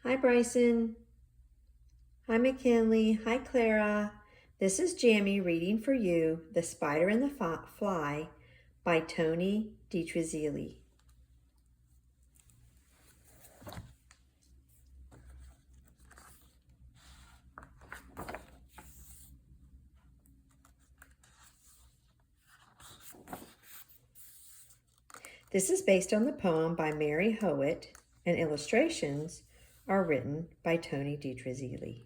Hi, Bryson. Hi, McKinley. Hi, Clara. This is Jamie reading for you The Spider and the Fly by Tony DiTerlizzi. This is based on the poem by Mary Howitt, and illustrations are written by Tony DiTerlizzi.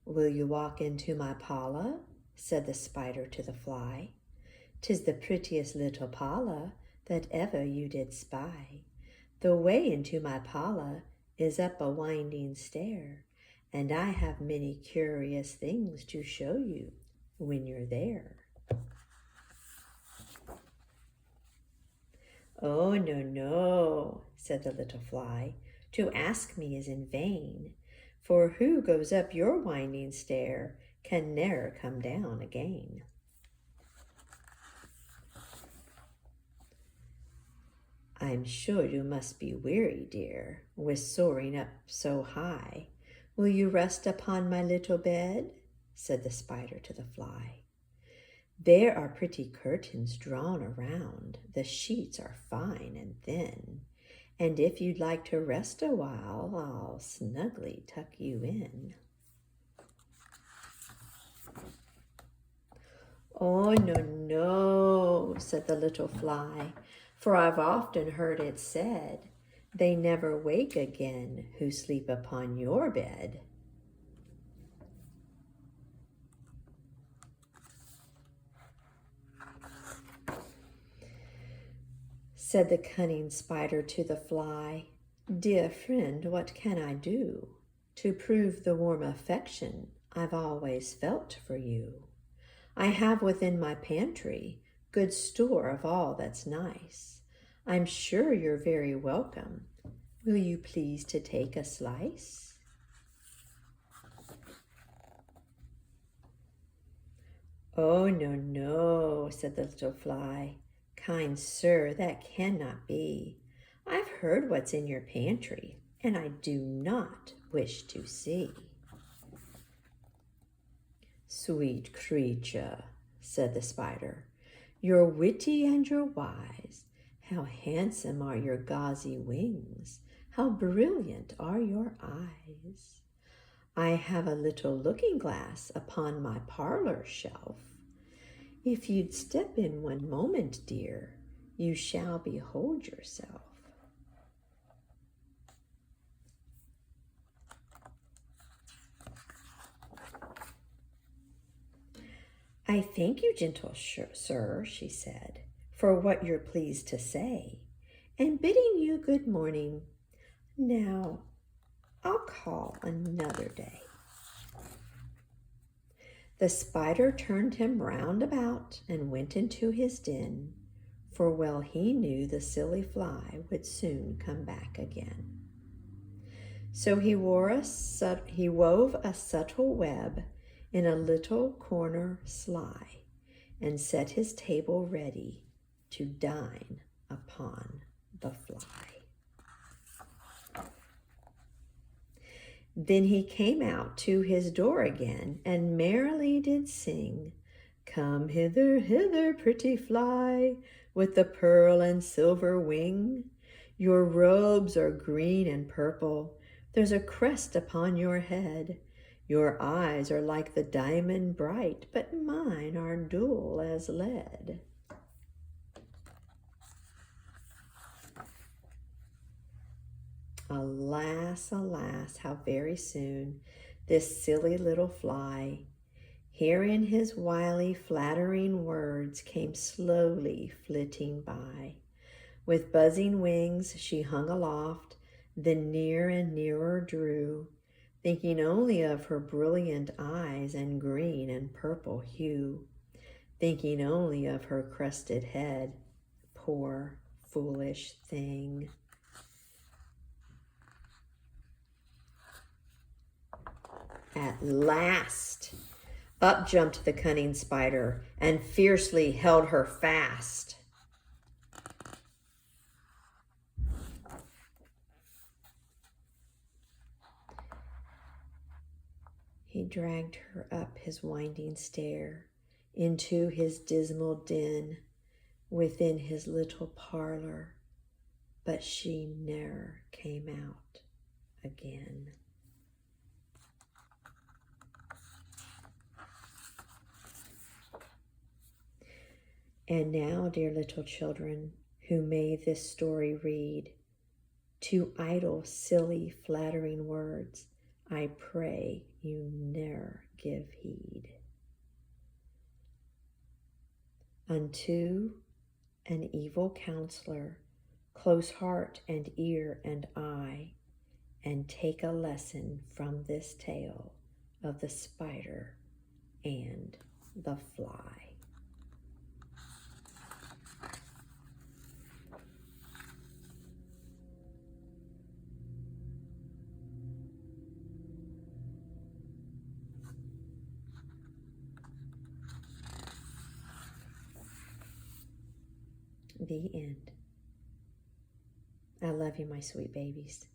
Will you walk into my parlor? Said the spider to the fly. 'Tis the prettiest little parlor that ever you did spy. The way into my parlor is up a winding stair, and I have many curious things to show you when you're there. Oh, no, no, said the little fly, to ask me is in vain, for who goes up your winding stair can ne'er come down again. I'm sure you must be weary, dear, with soaring up so high. Will you rest upon my little bed? Said the spider to the fly. There are pretty curtains drawn around, the sheets are fine and thin, and if you'd like to rest a while, I'll snugly tuck you in. Oh, no, no, said the little fly, for I've often heard it said, they never wake again who sleep upon your bed. Said the cunning spider to the fly, dear friend, what can I do to prove the warm affection I've always felt for you? I have within my pantry good store of all that's nice. I'm sure you're very welcome. Will you please to take a slice? Oh, no, no, said the little fly. Kind sir, that cannot be. I've heard what's in your pantry, and I do not wish to see. Sweet creature, said the spider, you're witty and you're wise. How handsome are your gauzy wings. How brilliant are your eyes. I have a little looking glass upon my parlor shelf. If you'd step in one moment, dear, you shall behold yourself. I thank you, gentle sir, she said, for what you're pleased to say, and bidding you good morning. Now, I'll call another day. The spider turned him round about and went into his den, for well he knew the silly fly would soon come back again. So he wove a subtle web in a little corner sly, and set his table ready to dine upon the fly. Then he came out to his door again, and merrily did sing, Come hither, hither, pretty fly, with the pearl and silver wing. Your robes are green and purple, there's a crest upon your head. Your eyes are like the diamond bright, but mine are dull as lead. Alas, alas, how very soon this silly little fly, hearing his wily flattering words, came slowly flitting by. With buzzing wings she hung aloft, then near and nearer drew, thinking only of her brilliant eyes and green and purple hue, thinking only of her crested head. Poor foolish thing. At last, up jumped the cunning spider and fiercely held her fast. dragged her up his winding stair, into his dismal den, within his little parlor, but she ne'er came out again. And now, dear little children, who may this story read, to idle, silly, flattering words, I pray you ne'er give heed. Unto an evil counselor, close heart and ear and eye, and take a lesson from this tale of the spider and the fly. The end. I love you, my sweet babies.